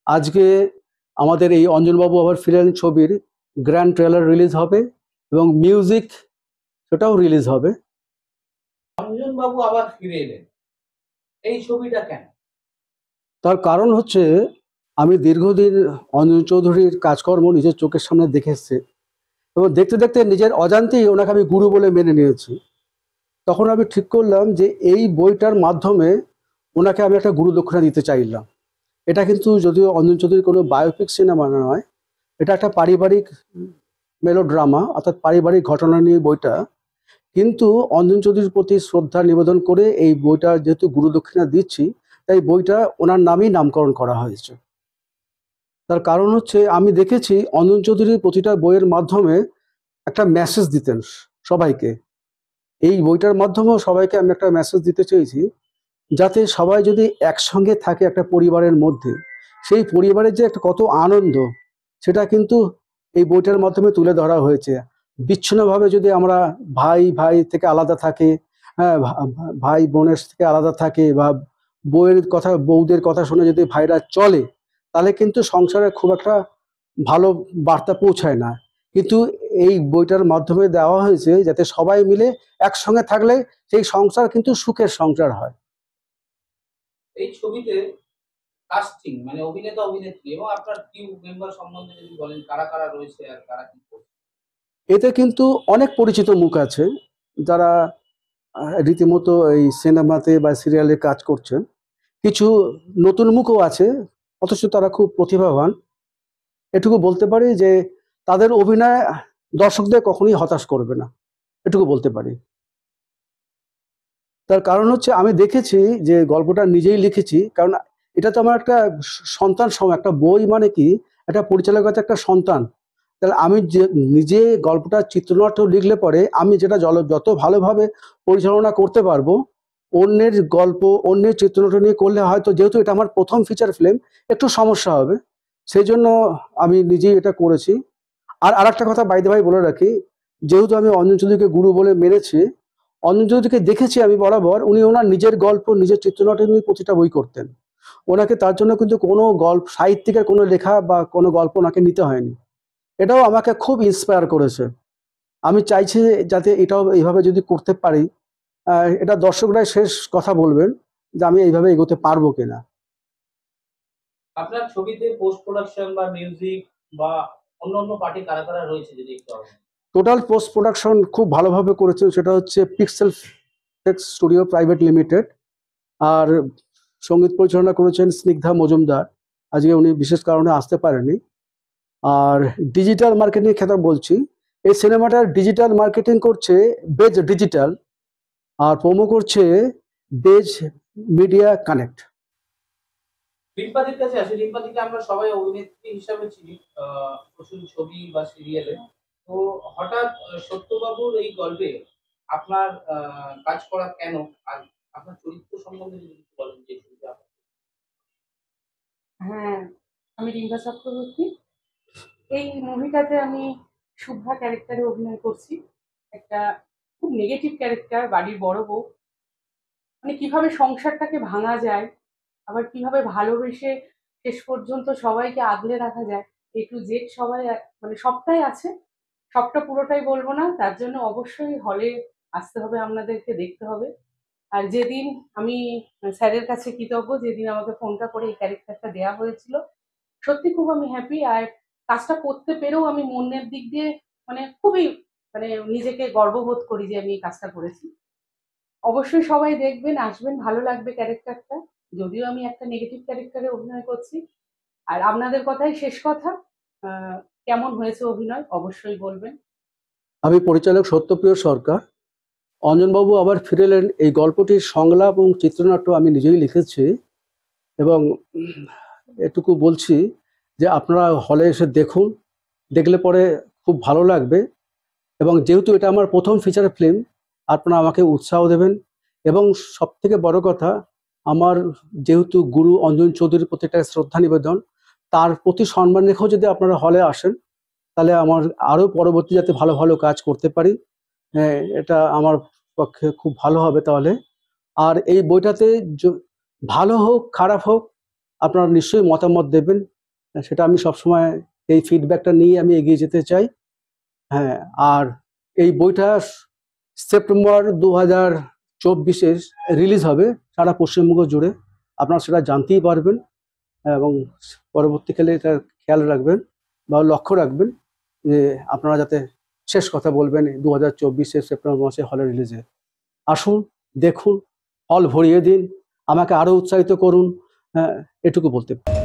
আজকে আমাদের এই অঞ্জনবাবু আবার ফিরেন ছবির গ্র্যান্ড ট্রেলার রিলিজ হবে এবং মিউজিক সেটাও রিলিজ হবে। অঞ্জনবাবু আবার ফিরে এলেন, এই ছবিটা কেন? তার কারণ হচ্ছে আমি দীর্ঘদিন অঞ্জন চৌধুরীর কাজকর্ম নিজের চোখের সামনে দেখে এসেছি এবং দেখতে দেখতে নিজের অজান্তেই ওনাকে আমি গুরু বলে মেনে নিয়েছি। তখন আমি ঠিক করলাম যে এই বইটার মাধ্যমে ওনাকে আমি একটা গুরু দক্ষিণা দিতে চাইলাম। এটা কিন্তু যদিও অঞ্জন চৌধুরীর কোনো বায়োপিক সিনেমা নয়, এটা একটা পারিবারিক মেলোড্রামা, অর্থাৎ পারিবারিক ঘটনা নিয়ে বইটা। কিন্তু অঞ্জন চৌধুরীর প্রতি শ্রদ্ধা নিবেদন করে এই বইটা যেহেতু গুরু দক্ষিণা দিচ্ছি, তাই বইটা ওনার নামেই নামকরণ করা হয়েছে। তার কারণ হচ্ছে আমি দেখেছি অঞ্জন চৌধুরী প্রতিটা বইয়ের মাধ্যমে একটা মেসেজ দিতেন সবাইকে। এই বইটার মাধ্যমেও সবাইকে আমি একটা মেসেজ দিতে চেয়েছি, যাতে সবাই যদি একসঙ্গে থাকে একটা পরিবারের মধ্যে, সেই পরিবারের যে একটা কত আনন্দ সেটা কিন্তু এই বইটার মাধ্যমে তুলে ধরা হয়েছে। বিচ্ছিন্নভাবে যদি আমরা ভাই ভাই থেকে আলাদা থাকে, হ্যাঁ, ভাই বোনের থেকে আলাদা থাকে, বা বউদের কথা শুনে যদি ভাইরা চলে, তাহলে কিন্তু সংসারে খুব একটা ভালো বার্তা পৌঁছায় না। কিন্তু এই বইটার মাধ্যমে দেওয়া হয়েছে যাতে সবাই মিলে একসঙ্গে থাকলে সেই সংসার কিন্তু সুখের সংসার হয়। এই ছবিতে কাস্টিং মানে অভিনেতা অভিনেত্রী এবং আপনার টিম মেম্বার সম্বন্ধে যদি বলেন কারা কারা রয়েছে আর কারা কি করছে? এতে কিন্তু অনেক পরিচিত মুখ আছে যারা রীতিমতো এই সিনেমাতে বা সিরিয়ালে কাজ করছেন। কিছু নতুন মুখও আছে, অথচ তারা খুব প্রতিভাবান। এটুকু বলতে পারি যে তাদের অভিনয় দর্শকদের কখনোই হতাশ করবে না, এটুকু বলতে পারি। তার কারণ হচ্ছে আমি দেখেছি যে গল্পটা নিজেই লিখেছি, কারণ এটা তো আমার একটা সন্তান একটা বই মানে কি একটা পরিচালকের একটা সন্তান। তাহলে আমি যে নিজে গল্পটা চিত্রনাট্য লিখলে পরে আমি যেটা যত ভালোভাবে পরিচালনা করতে পারবো, অন্যের গল্প অন্যের চিত্রনাট্য নিয়ে করলে হয়তো, যেহেতু এটা আমার প্রথম ফিচার ফিল্ম, একটু সমস্যা হবে। সেই জন্য আমি নিজেই এটা করেছি। আর আরেকটা কথা বাইদে ভাই বলে রাখি, যেহেতু আমি অঞ্জন চৌধুরীকে গুরু বলে মেনেছি, অঞ্জন চৌধুরীকে দেখেছি আমি বরাবর, উনি ওনার নিজের গল্প নিজের চিত্রনাট্য নিয়ে প্রতিটা বই করতেন। ওনাকে তার জন্য কিন্তু কোনো গল্প সাহিত্যিকের কোনো লেখা বা কোনো গল্প ওনাকে নিতে হয়নি। এটাও আমাকে খুব ইন্সপায়ার করেছে। আমি চাইছি যাতে এটাও এইভাবে যদি করতে পারি, এটা দর্শকরাই শেষ কথা বলবেন যে আমি এইভাবে এগোতে পারবো কিনা। আপনার ছবিতে পোস্ট প্রোডাকশন বা মিউজিক বা অন্যান্য পার্টি কারা কারা রয়েছে যদি একটু বলেন? টোটাল পোস্ট প্রোডাকশন খুব ভালোভাবে করেছেন, সেটা হচ্ছে পিক্সেল স্টুডিও প্রাইভেট লিমিটেড। আর সঙ্গীত পরিচালনা করেছেন স্নিগ্ধা মজুমদার, আজকে উনি বিশেষ কারণে আসতে পারেনি। আর ডিজিটাল মার্কেটিং কথা বলছি, এই সিনেমাটার ডিজিটাল মার্কেটিং করছে বেজ ডিজিটাল, আর প্রোমো করছে বেজ মিডিয়া কানেক্ট। রিম্পাদির কাছে আসি, রিম্পাদিকে আমরা সবাই অভিনেত্রী হিসাবে চিনি প্রচুর ছবি বা সিরিয়ালে। তো হঠাৎ সত্যবাবুর এই গল্পে আপনার কাজ করা কেন? আর আপনার চরিত্র সম্বন্ধে যদি কিছু বলেন যে ছবিটা হ্যাঁ, আমি রিম্পা চক্রবর্তী। এই মুভিটাতে আমি শুভ্রা ক্যারেক্টারে অভিনয় করছি। একটা খুব নেগেটিভ ক্যারেক্টার, বাড়ির বড় বউ। মানে কিভাবে সংসারটাকে ভাঙা যায়, আবার কিভাবে ভালোবেসে শেষ পর্যন্ত সবাইকে আগলে রাখা যায়, এ টু জেড সবাই মানে সবটাই আছে। সবটা পুরোটাই বলবো না, তার জন্য অবশ্যই হলে আসতে হবে, আপনাদেরকে দেখতে হবে। আর যেদিন আমি স্যারের কাছে কৃতজ্ঞ, যেদিন আমাকে ফোনটা করে এই ক্যারেক্টারটা দেওয়া হয়েছিল, সত্যি খুব আমি হ্যাপি। আর কাজটা করতে পেরেও আমি মনের দিক দিয়ে মানে খুবই মানে নিজেকে গর্ববোধ করি যে আমি এই কাজটা করেছি। অবশ্যই সবাই দেখবেন, আসবেন, ভালো লাগবে ক্যারেক্টারটা। যদিও আমি একটা নেগেটিভ ক্যারেক্টারে অভিনয় করছি। আর আপনাদের কথাই শেষ কথা, কেমন হয়েছে অভিনয় অবশ্যই বলবেন। আমি পরিচালক সত্যপ্রিয় সরকার। অঞ্জনবাবু আবার ফিরে এলেন এই গল্পটির সংলাপ এবং চিত্রনাট্য আমি নিজেই লিখেছি। এবং এটুকু বলছি যে আপনারা হলে এসে দেখুন, দেখলে পরে খুব ভালো লাগবে। এবং যেহেতু এটা আমার প্রথম ফিচার ফিল্ম, আপনারা আমাকে উৎসাহ দেবেন। এবং সবথেকে বড় কথা, আমার যেহেতু গুরু অঞ্জন চৌধুরীর প্রতি একটা শ্রদ্ধা নিবেদন, তার প্রতি সম্মান রেখেও যদি আপনারা হলে আসেন, তাহলে আমার আরও পরবর্তী যাতে ভালো ভালো কাজ করতে পারি, এটা আমার পক্ষে খুব ভালো হবে তাহলে। আর এই বইটাতে ভালো হোক খারাপ হোক, আপনারা নিশ্চয়ই মতামত দেবেন। সেটা আমি সবসময় এই ফিডব্যাকটা নিয়ে আমি এগিয়ে যেতে চাই। হ্যাঁ, আর এই বইটা সেপ্টেম্বর 2024-এ রিলিজ হবে সারা পশ্চিমবঙ্গ জুড়ে। আপনারা সেটা জানতেই পারবেন এবং পরবর্তীকালে এটা খেয়াল রাখবেন বা লক্ষ্য রাখবেন যে আপনারা যাতে শেষ কথা বলবেন 2024-এ সেপ্টেম্বর মাসে হলে রিলিজে। আসুন, দেখুন, হল ভরিয়ে দিন, আমাকে আরো উৎসাহিত করুন, এটুকু বলতে পারি।